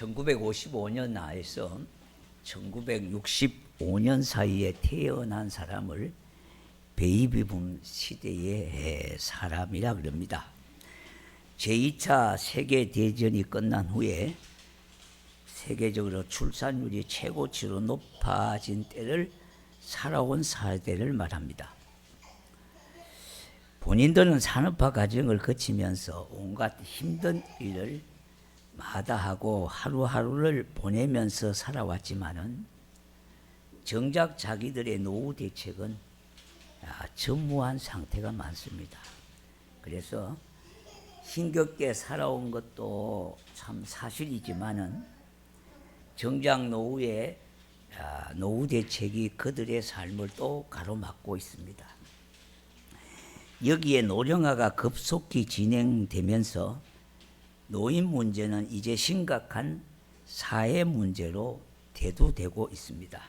1955년 나에서 1965년 사이에 태어난 사람을 베이비붐 시대의 사람이라 그럽니다. 제2차 세계대전이 끝난 후에 세계적으로 출산율이 최고치로 높아진 때를 살아온 세대를 말합니다. 본인들은 산업화 과정을 거치면서 온갖 힘든 일을 마다하고 하루하루를 보내면서 살아왔지만은 정작 자기들의 노후 대책은 전무한 상태가 많습니다. 그래서 힘겹게 살아온 것도 참 사실이지만은 정작 노후에 노후 대책이 그들의 삶을 또 가로막고 있습니다. 여기에 노령화가 급속히 진행되면서 노인 문제는 이제 심각한 사회 문제로 대두되고 있습니다.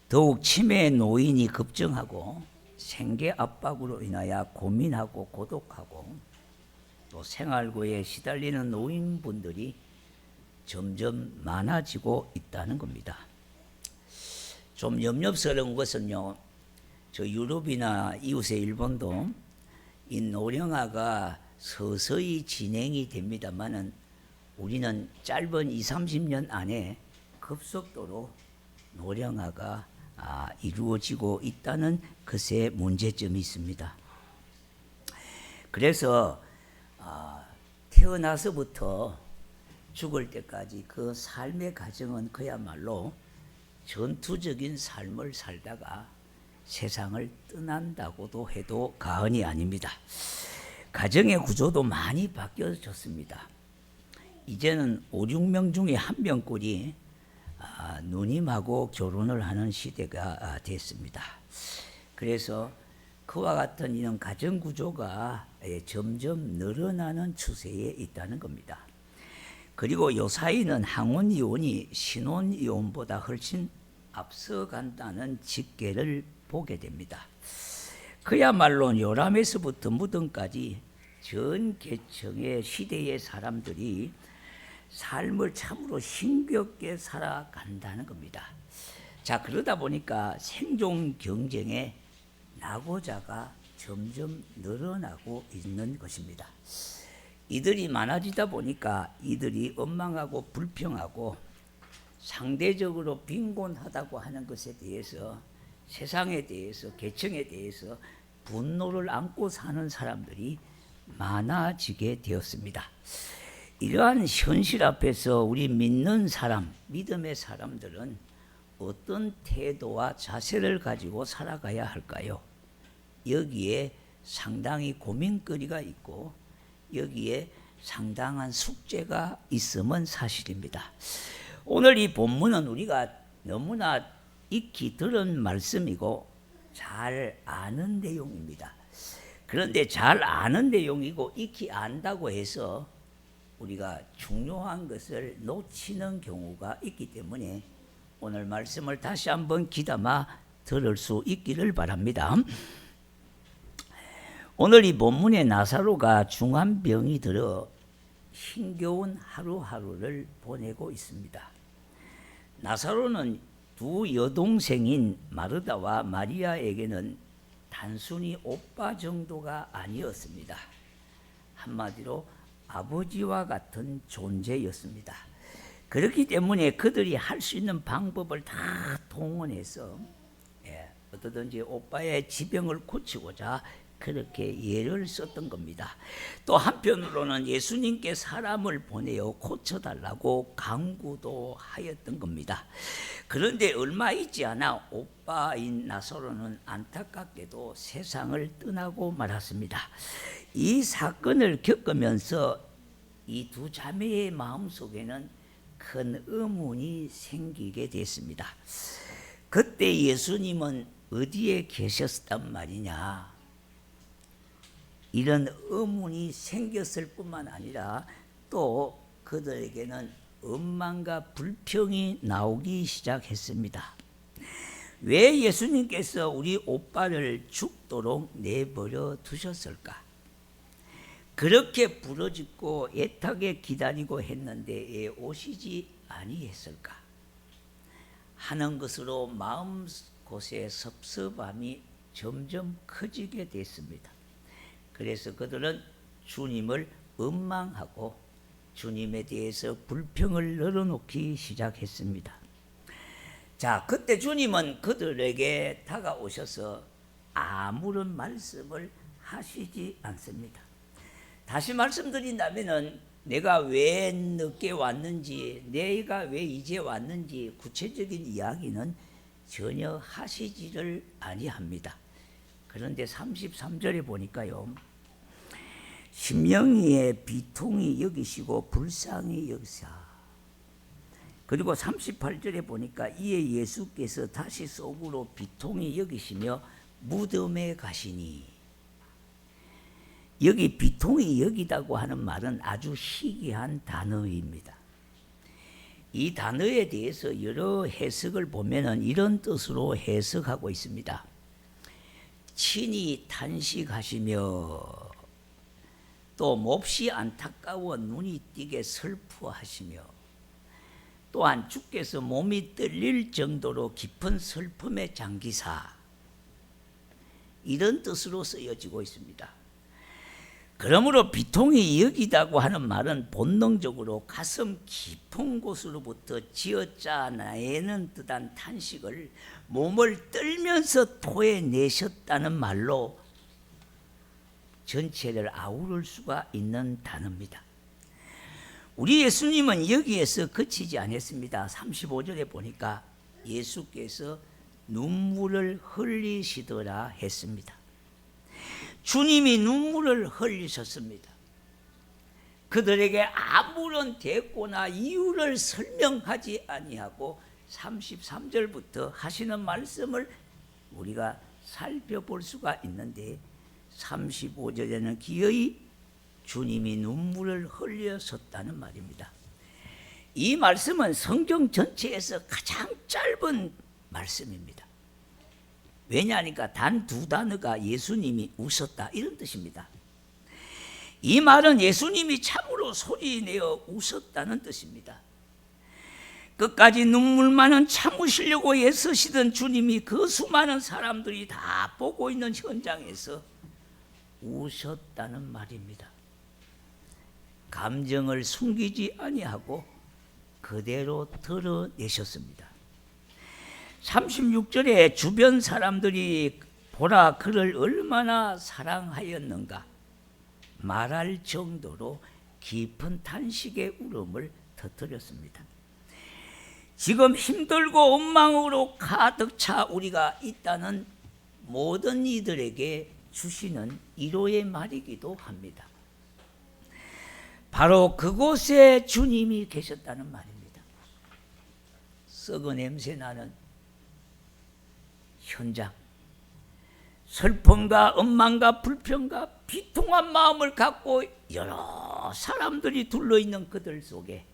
더욱 치매 노인이 급증하고 생계 압박으로 인하여 고민하고 고독하고 또 생활고에 시달리는 노인분들이 점점 많아지고 있다는 겁니다. 좀 염려스러운 것은요, 저 유럽이나 이웃의 일본도 이 노령화가 서서히 진행이 됩니다만은 우리는 짧은 20-30년 안에 급속도로 노령화가 이루어지고 있다는 것에 문제점이 있습니다. 그래서 태어나서부터 죽을 때까지 그 삶의 과정은 그야말로 전투적인 삶을 살다가 세상을 떠난다고도 해도 과언이 아닙니다. 가정의 구조도 많이 바뀌어졌습니다. 이제는 5-6명 중에 1명꼴이 누님하고 결혼을 하는 시대가 됐습니다. 그래서 그와 같은 이런 가정 구조가 점점 늘어나는 추세에 있다는 겁니다. 그리고 요사이는 항원 이혼이 신혼 이혼보다 훨씬 앞서간다는 집계를 보게 됩니다. 그야말로 요람에서부터 무덤까지 전 계층의 시대의 사람들이 삶을 참으로 힘겹게 살아간다는 겁니다. 자, 그러다 보니까 생존 경쟁의 낙오자가 점점 늘어나고 있는 것입니다. 이들이 많아지다 보니까 이들이 원망하고 불평하고 상대적으로 빈곤하다고 하는 것에 대해서 세상에 대해서 계층에 대해서 분노를 안고 사는 사람들이 많아지게 되었습니다. 이러한 현실 앞에서 우리 믿는 사람, 믿음의 사람들은 어떤 태도와 자세를 가지고 살아가야 할까요? 여기에 상당히 고민거리가 있고 여기에 상당한 숙제가 있음은 사실입니다. 오늘 이 본문은 우리가 너무나 익히 들은 말씀이고 잘 아는 내용입니다. 그런데 잘 아는 내용이고 익히 안다고 해서 우리가 중요한 것을 놓치는 경우가 있기 때문에 오늘 말씀을 다시 한번 귀담아 들을 수 있기를 바랍니다. 오늘 이 본문에 나사로가 중한 병이 들어 힘겨운 하루하루를 보내고 있습니다. 나사로는 두 여동생인 마르다와 마리아에게는 단순히 오빠 정도가 아니었습니다. 한마디로 아버지와 같은 존재였습니다. 그렇기 때문에 그들이 할 수 있는 방법을 다 동원해서 어떠든지 오빠의 지병을 고치고자 그렇게 예를 썼던 겁니다. 또 한편으로는 예수님께 사람을 보내어 고쳐달라고 강구도 하였던 겁니다. 그런데 얼마 있지 않아 오빠인 나사로는 안타깝게도 세상을 떠나고 말았습니다. 이 사건을 겪으면서 이 두 자매의 마음속에는 큰 의문이 생기게 됐습니다. 그때 예수님은 어디에 계셨단 말이냐? 이런 의문이 생겼을 뿐만 아니라 또 그들에게는 원망과 불평이 나오기 시작했습니다. 왜 예수님께서 우리 오빠를 죽도록 내버려 두셨을까? 그렇게 부르짖고 애타게 기다리고 했는데 왜 오시지 아니했을까 하는 것으로 마음곳에 섭섭함이 점점 커지게 됐습니다. 그래서 그들은 주님을 원망하고 주님에 대해서 불평을 늘어놓기 시작했습니다. 자, 그때 주님은 그들에게 다가오셔서 아무런 말씀을 하시지 않습니다. 다시 말씀드린다면은 내가 왜 늦게 왔는지, 내가 왜 이제 왔는지 구체적인 이야기는 전혀 하시지를 아니합니다. 그런데 33절에 보니까요, 심령이의 비통이 여기시고 불쌍히 여기사. 그리고 38절에 보니까 이에 예수께서 다시 속으로 비통이 여기시며 무덤에 가시니. 여기 비통이 여기다고 하는 말은 아주 희귀한 단어입니다. 이 단어에 대해서 여러 해석을 보면은 이런 뜻으로 해석하고 있습니다. 친히 탄식하시며 또 몹시 안타까워 눈이 띄게 슬퍼하시며 또한 주께서 몸이 떨릴 정도로 깊은 슬픔에 잠기사, 이런 뜻으로 쓰여지고 있습니다. 그러므로 비통이 여기다고 하는 말은 본능적으로 가슴 깊은 곳으로부터 지어짜내는 듯한 탄식을 몸을 떨면서 토해내셨다는 말로 전체를 아우를 수가 있는 단어입니다. 우리 예수님은 여기에서 그치지 않았습니다. 35절에 보니까 예수께서 눈물을 흘리시더라 했습니다. 주님이 눈물을 흘리셨습니다. 그들에게 아무런 대꾸나 이유를 설명하지 아니하고 33절부터 하시는 말씀을 우리가 살펴볼 수가 있는데 35절에는 기어이 주님이 눈물을 흘렸었다는 말입니다. 이 말씀은 성경 전체에서 가장 짧은 말씀입니다. 왜냐하니까 단 두 단어가 예수님이 웃었다 이런 뜻입니다. 이 말은 예수님이 참으로 소리내어 웃었다는 뜻입니다. 끝까지 눈물만은 참으시려고 애쓰시던 주님이 그 수많은 사람들이 다 보고 있는 현장에서 우셨다는 말입니다. 감정을 숨기지 아니하고 그대로 드러내셨습니다. 36절에 주변 사람들이 보라 그를 얼마나 사랑하였는가 말할 정도로 깊은 탄식의 울음을 터뜨렸습니다. 지금 힘들고 원망으로 가득 차 우리가 있다는 모든 이들에게 주시는 위로의 말이기도 합니다. 바로 그곳에 주님이 계셨다는 말입니다. 썩은 냄새 나는 현장, 슬픔과 원망과 불평과 비통한 마음을 갖고 여러 사람들이 둘러있는 그들 속에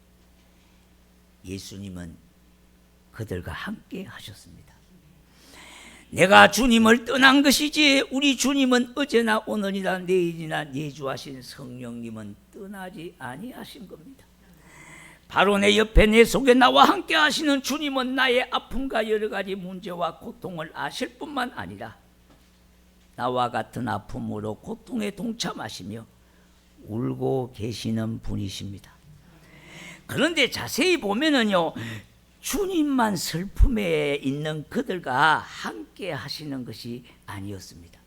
예수님은 그들과 함께 하셨습니다. 내가 주님을 떠난 것이지 우리 주님은 어제나 오늘이나 내일이나 내주하신 성령님은 떠나지 아니하신 겁니다. 바로 내 옆에 내 속에 나와 함께 하시는 주님은 나의 아픔과 여러 가지 문제와 고통을 아실 뿐만 아니라 나와 같은 아픔으로 고통에 동참하시며 울고 계시는 분이십니다. 그런데 자세히 보면은요, 주님만 슬픔에 있는 그들과 함께 하시는 것이 아니었습니다.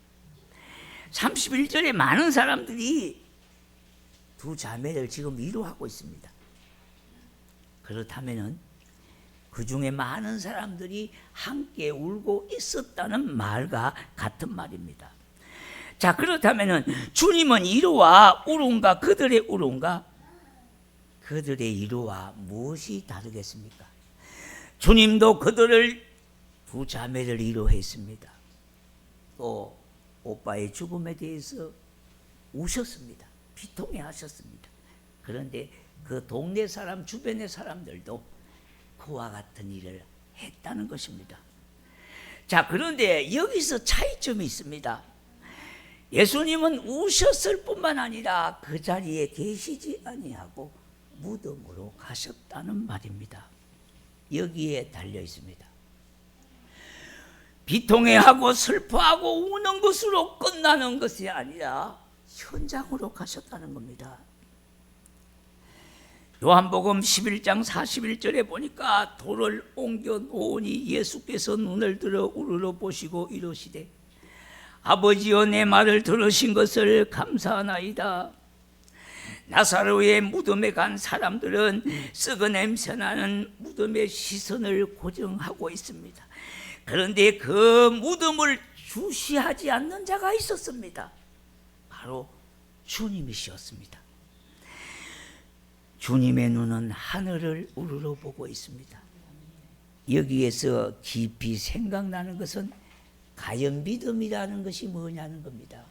31절에 많은 사람들이 두 자매를 지금 위로하고 있습니다. 그렇다면은 그 중에 많은 사람들이 함께 울고 있었다는 말과 같은 말입니다. 자, 그렇다면은 주님은 위로와 울음과 그들의 울음과 그들의 위로와 무엇이 다르겠습니까? 주님도 그들을 두 자매를 위로했습니다. 또 오빠의 죽음에 대해서 우셨습니다. 비통해 하셨습니다. 그런데 그 동네 사람, 주변의 사람들도 그와 같은 일을 했다는 것입니다. 자, 그런데 여기서 차이점이 있습니다. 예수님은 우셨을 뿐만 아니라 그 자리에 계시지 아니하고 무덤으로 가셨다는 말입니다. 여기에 달려 있습니다. 비통해하고 슬퍼하고 우는 것으로 끝나는 것이 아니라 현장으로 가셨다는 겁니다. 요한복음 11장 41절에 보니까 돌을 옮겨 놓으니 예수께서 눈을 들어 우러러 보시고 이르시되 아버지여 내 말을 들으신 것을 감사하나이다. 나사로의 무덤에 간 사람들은 썩은 냄새나는 무덤의 시선을 고정하고 있습니다. 그런데 그 무덤을 주시하지 않는 자가 있었습니다. 바로 주님이셨습니다. 주님의 눈은 하늘을 우러러 보고 있습니다. 여기에서 깊이 생각나는 것은 과연 믿음이라는 것이 뭐냐는 겁니다.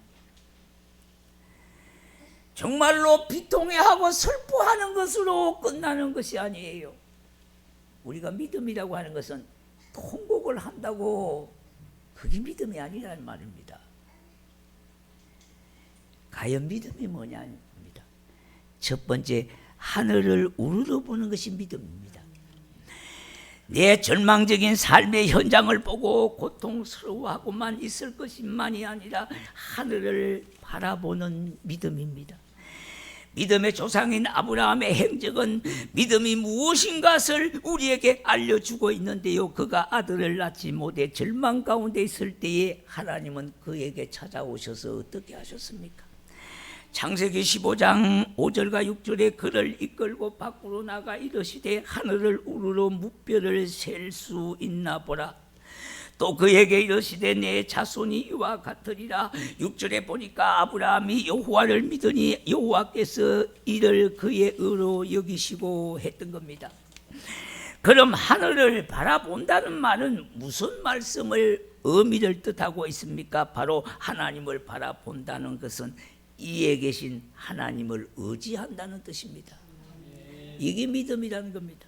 정말로 비통해하고 슬퍼하는 것으로 끝나는 것이 아니에요. 우리가 믿음이라고 하는 것은 통곡을 한다고 그게 믿음이 아니라는 말입니다. 과연 믿음이 뭐냐입니다. 첫 번째, 하늘을 우러러보는 것이 믿음입니다. 내 절망적인 삶의 현장을 보고 고통스러워하고만 있을 것만이 아니라 하늘을 바라보는 믿음입니다. 믿음의 조상인 아브라함의 행적은 믿음이 무엇인가를 우리에게 알려주고 있는데요. 그가 아들을 낳지 못해 절망 가운데 있을 때에 하나님은 그에게 찾아오셔서 어떻게 하셨습니까? 창세기 15장 5절과 6절에 그를 이끌고 밖으로 나가 이르시되 하늘을 우러러 무뼈를 셀 수 있나 보라. 또 그에게 이르시되 내 자손이 이와 같으리라. 6절에 보니까 아브라함이 여호와를 믿으니 여호와께서 이를 그의 의로 여기시고 했던 겁니다. 그럼 하늘을 바라본다는 말은 무슨 말씀을 의미를 뜻하고 있습니까? 바로 하나님을 바라본다는 것은 이에 계신 하나님을 의지한다는 뜻입니다. 이게 믿음이라는 겁니다.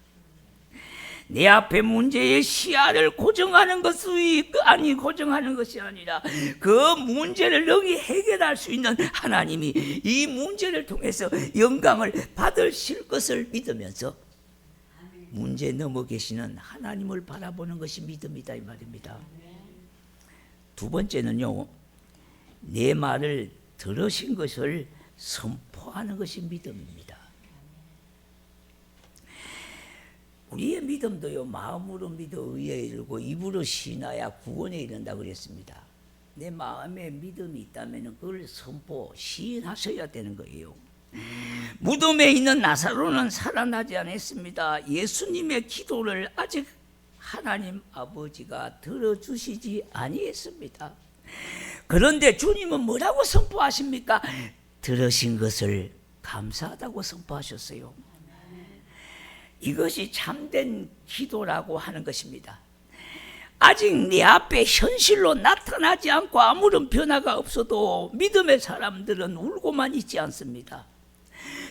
내 앞에 문제의 시야를 고정하는 것이 고정하는 것이 아니라 그 문제를 능히 해결할 수 있는 하나님이 이 문제를 통해서 영광을 받으실 것을 믿으면서 문제 넘어 계시는 하나님을 바라보는 것이 믿음이다 이 말입니다. 두 번째는요, 내 말을 들으신 것을 선포하는 것이 믿음입니다. 우리의 믿음도요, 마음으로 믿어 의에 이르고 입으로 시인하여 구원에 이른다 그랬습니다. 내 마음에 믿음이 있다면 그걸 시인하셔야 되는 거예요. 무덤에 있는 나사로는 살아나지 않았습니다. 예수님의 기도를 아직 하나님 아버지가 들어주시지 아니했습니다. 그런데 주님은 뭐라고 선포하십니까? 들으신 것을 감사하다고 선포하셨어요. 이것이 참된 기도라고 하는 것입니다. 아직 네 앞에 현실로 나타나지 않고 아무런 변화가 없어도 믿음의 사람들은 울고만 있지 않습니다.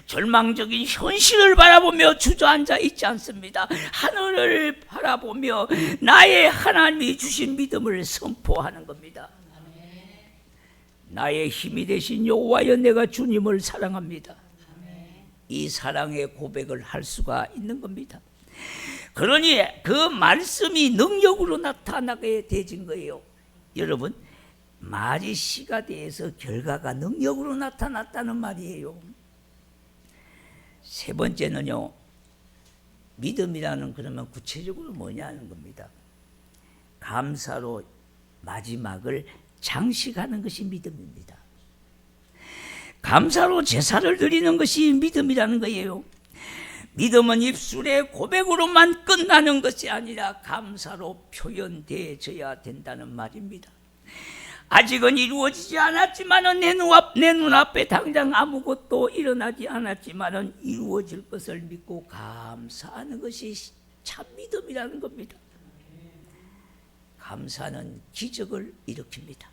절망적인 현실을 바라보며 주저앉아 있지 않습니다. 하늘을 바라보며 나의 하나님이 주신 믿음을 선포하는 겁니다. 나의 힘이 되신 여호와여, 내가 주님을 사랑합니다. 이 사랑의 고백을 할 수가 있는 겁니다. 그러니 그 말씀이 능력으로 나타나게 되진 거예요. 여러분, 말이 씨가 돼서 결과가 능력으로 나타났다는 말이에요. 세 번째는요, 믿음이라는 그러면 구체적으로 뭐냐는 겁니다. 감사로 마지막을 장식하는 것이 믿음입니다. 감사로 제사를 드리는 것이 믿음이라는 거예요. 믿음은 입술의 고백으로만 끝나는 것이 아니라 감사로 표현되어야 된다는 말입니다. 아직은 이루어지지 않았지만은 내 눈앞에 당장 아무것도 일어나지 않았지만은 이루어질 것을 믿고 감사하는 것이 참 믿음이라는 겁니다. 감사는 기적을 일으킵니다.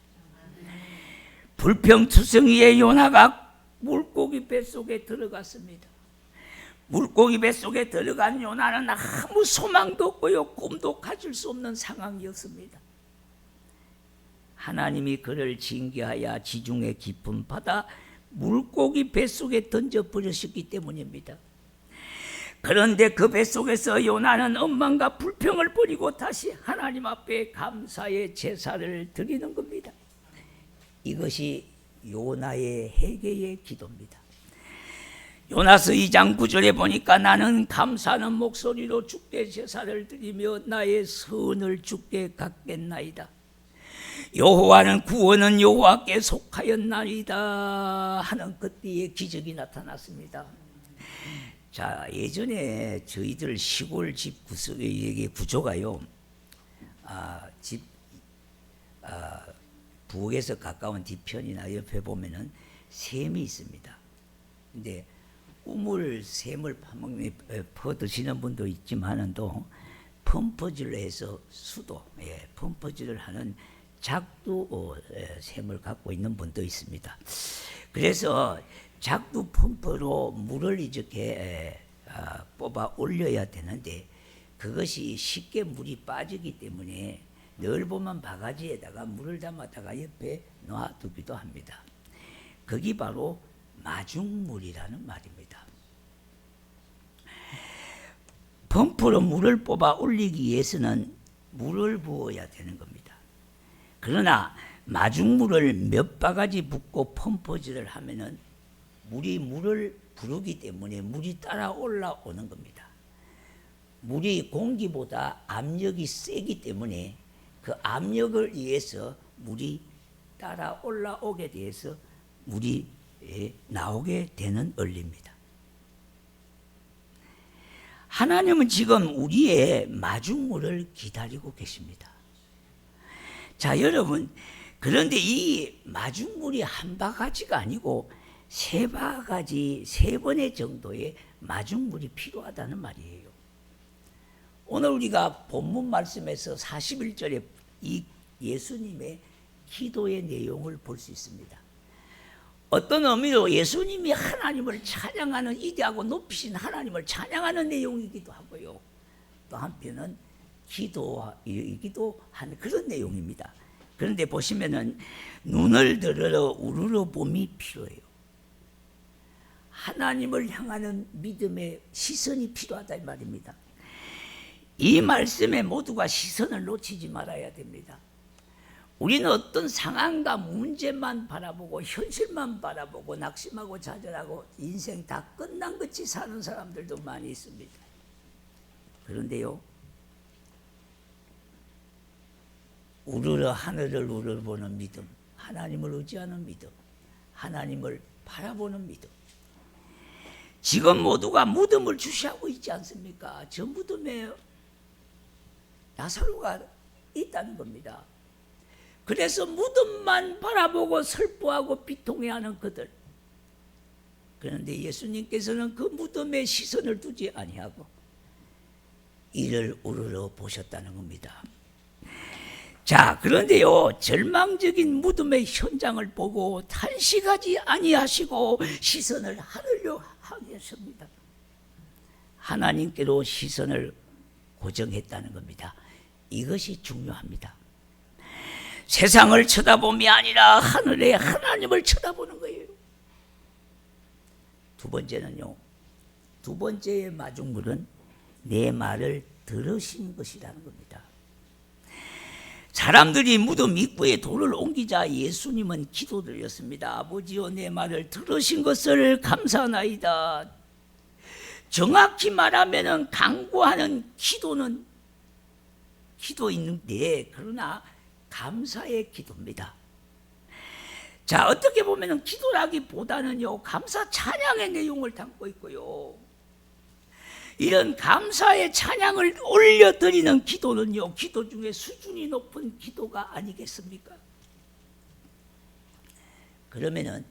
불평투성이의 요나가 물고기 뱃속에 들어갔습니다. 물고기 뱃속에 들어간 요나는 아무 소망도 없고요, 꿈도 가질 수 없는 상황이었습니다. 하나님이 그를 징계하여 지중해 깊은 바다 물고기 뱃속에 던져버리셨기 때문입니다. 그런데 그 뱃속에서 요나는 원망과 불평을 버리고 다시 하나님 앞에 감사의 제사를 드리는 겁니다. 이것이 요나의 회개의 기도입니다. 요나서 2장 9절에 보니까 나는 감사하는 목소리로 주께 제사를 드리며 나의 선을 주께 갚겠나이다. 여호와는 구원은 여호와께 속하였나이다 하는 그때의 기적이 나타났습니다. 자, 예전에 저희들 시골 집 구조가요, 부엌에서 가까운 뒤편이나 옆에 보면은 샘이 있습니다. 근데 샘을 퍼 드시는 분도 있지만은 또 펌퍼질을 해서 펌퍼질을 하는 작두 샘을 갖고 있는 분도 있습니다. 그래서 작두 펌프로 물을 이렇게 뽑아 올려야 되는데 그것이 쉽게 물이 빠지기 때문에 넓은 바가지에다가 물을 담았다가 옆에 놔두기도 합니다. 그게 바로 마중물이라는 말입니다. 펌프로 물을 뽑아 올리기 위해서는 물을 부어야 되는 겁니다. 그러나 마중물을 몇 바가지 붓고 펌퍼질을 하면은 물을 부르기 때문에 물이 따라 올라오는 겁니다. 물이 공기보다 압력이 세기 때문에 그 압력을 의해서 물이 따라 올라오게 돼서 물이 나오게 되는 원리입니다. 하나님은 지금 우리의 마중물을 기다리고 계십니다. 자, 여러분, 그런데 이 마중물이 한 바가지가 아니고 세 바가지, 세 번의 정도의 마중물이 필요하다는 말이에요. 오늘 우리가 본문 말씀에서 41절에 이 예수님의 기도의 내용을 볼 수 있습니다. 어떤 의미로 예수님이 하나님을 찬양하는, 이대하고 높이신 하나님을 찬양하는 내용이기도 하고요, 또 한편은 기도이기도 한 그런 내용입니다. 그런데 보시면은 눈을 들어 우러러 봄이 필요해요. 하나님을 향하는 믿음의 시선이 필요하다 이 말입니다. 이 말씀에 모두가 시선을 놓치지 말아야 됩니다. 우리는 어떤 상황과 문제만 바라보고 현실만 바라보고 낙심하고 좌절하고 인생 다 끝난 것이 사는 사람들도 많이 있습니다. 그런데요, 우러러 하늘을 우러러보는 믿음, 하나님을 의지하는 믿음, 하나님을 바라보는 믿음. 지금 모두가 무덤을 주시하고 있지 않습니까? 저 무덤에 나사로가 있다는 겁니다. 그래서 무덤만 바라보고 슬퍼하고 비통해하는 그들. 그런데 예수님께서는 그 무덤에 시선을 두지 아니하고 이를 우러러 보셨다는 겁니다. 자, 그런데요, 절망적인 무덤의 현장을 보고 탄식하지 아니하시고 시선을 하늘로 하셨습니다. 하나님께로 시선을 고정했다는 겁니다. 이것이 중요합니다. 세상을 쳐다봄이 아니라 하늘의 하나님을 쳐다보는 거예요. 두 번째는요, 두 번째의 마중물은 내 말을 들으신 것이라는 겁니다. 사람들이 무덤 입구에 돌을 옮기자 예수님은 기도드렸습니다. 아버지여, 내 말을 들으신 것을 감사하나이다. 정확히 말하면 간구하는 기도는 기도인데, 그러나 감사의 기도입니다. 자, 어떻게 보면 기도라기보다는요, 감사 찬양의 내용을 담고 있고요, 이런 감사의 찬양을 올려드리는 기도는요, 기도 중에 수준이 높은 기도가 아니겠습니까? 그러면은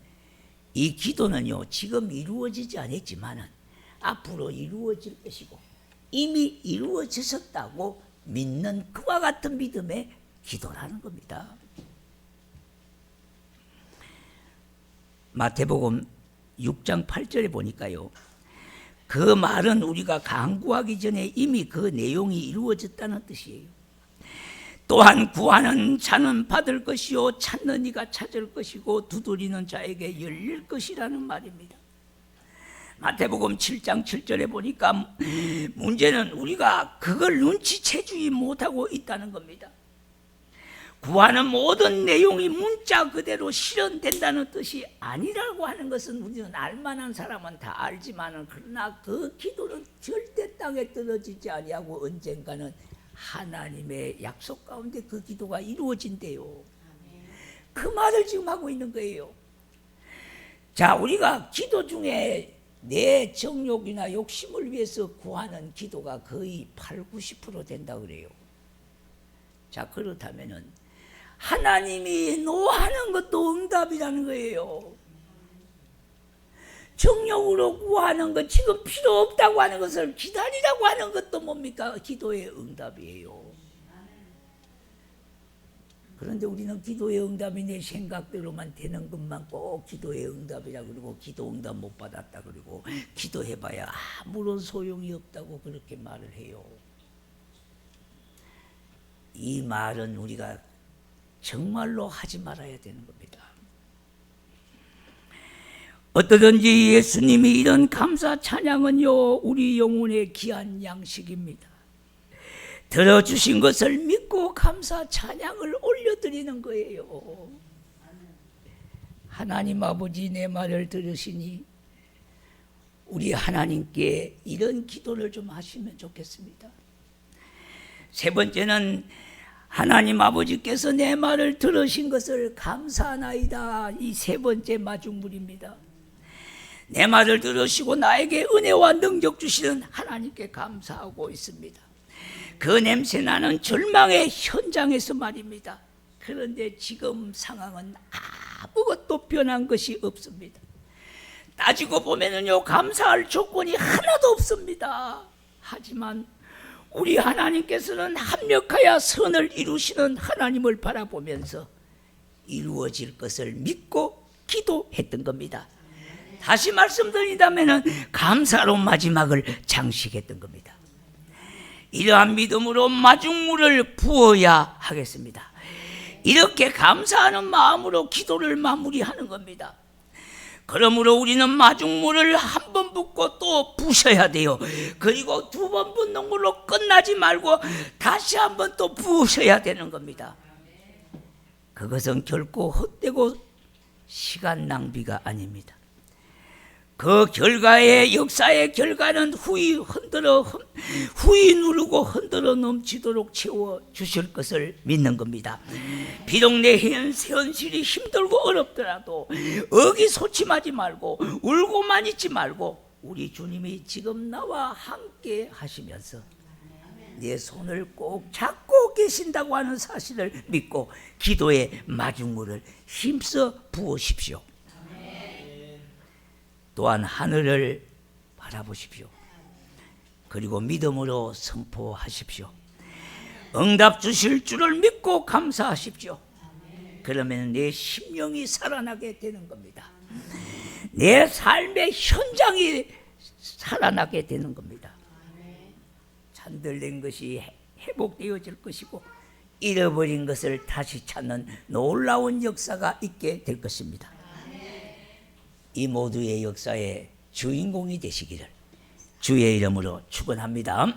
이 기도는요, 지금 이루어지지 않았지만은 앞으로 이루어질 것이고 이미 이루어졌다고 믿는 그와 같은 믿음의 기도라는 겁니다. 마태복음 6장 8절에 보니까요, 그 말은 우리가 간구하기 전에 이미 그 내용이 이루어졌다는 뜻이에요. 또한 구하는 자는 받을 것이요 찾는 이가 찾을 것이고 두드리는 자에게 열릴 것이라는 말입니다. 마태복음 7장 7절에 보니까 문제는 우리가 그걸 눈치채주지 못하고 있다는 겁니다. 구하는 모든 내용이 문자 그대로 실현된다는 뜻이 아니라고 하는 것은 우리는 알만한 사람은 다 알지만, 그러나 그 기도는 절대 땅에 떨어지지 아니하고 언젠가는 하나님의 약속 가운데 그 기도가 이루어진대요. 그 말을 지금 하고 있는 거예요. 자, 우리가 기도 중에 내 정욕이나 욕심을 위해서 구하는 기도가 거의 80~90% 된다 그래요. 자, 그렇다면은 하나님이 노하는 것도 응답이라는 거예요. 정욕으로 구하는 것, 지금 필요 없다고 하는 것을 기다리라고 하는 것도 뭡니까? 기도의 응답이에요. 그런데 우리는 기도의 응답이 내 생각대로만 되는 것만 꼭 기도의 응답이라 그러고, 기도 응답 못 받았다 그러고, 기도해봐야 아무런 소용이 없다고 그렇게 말을 해요. 이 말은 우리가 정말로 하지 말아야 되는 겁니다. 어떠든지 예수님이 이런 감사 찬양은요, 우리 영혼의 귀한 양식입니다. 들어주신 것을 믿고 감사 찬양을 올려드리는 거예요. 하나님 아버지, 내 말을 들으시니 우리 하나님께 이런 기도를 좀 하시면 좋겠습니다. 세 번째는 하나님 아버지께서 내 말을 들으신 것을 감사하나이다. 이 세 번째 마중물입니다. 내 말을 들으시고 나에게 은혜와 능력 주시는 하나님께 감사하고 있습니다. 그 냄새나는 절망의 현장에서 말입니다. 그런데 지금 상황은 아무것도 변한 것이 없습니다. 따지고 보면은요, 감사할 조건이 하나도 없습니다. 하지만 우리 하나님께서는 합력하여 선을 이루시는 하나님을 바라보면서 이루어질 것을 믿고 기도했던 겁니다. 다시 말씀드린다면 감사로 마지막을 장식했던 겁니다. 이러한 믿음으로 마중물을 부어야 하겠습니다. 이렇게 감사하는 마음으로 기도를 마무리하는 겁니다. 그러므로 우리는 마중물을 한 번 붓고 또 부셔야 돼요. 그리고 두 번 붓는 걸로 끝나지 말고 다시 한 번 또 부으셔야 되는 겁니다. 그것은 결코 헛되고 시간 낭비가 아닙니다. 그 결과의 역사의 결과는 후이 누르고 흔들어 넘치도록 채워 주실 것을 믿는 겁니다. 비록 내 현실이 힘들고 어렵더라도 의기소침하지 말고 울고만 있지 말고 우리 주님이 지금 나와 함께 하시면서 내 손을 꼭 잡고 계신다고 하는 사실을 믿고 기도의 마중물을 힘써 부으십시오. 또한 하늘을 바라보십시오. 그리고 믿음으로 선포하십시오. 응답 주실 줄을 믿고 감사하십시오. 그러면 내 심령이 살아나게 되는 겁니다. 내 삶의 현장이 살아나게 되는 겁니다. 잔들된 것이 회복되어질 것이고 잃어버린 것을 다시 찾는 놀라운 역사가 있게 될 것입니다. 이 모두의 역사의 주인공이 되시기를 주의 이름으로 축원합니다.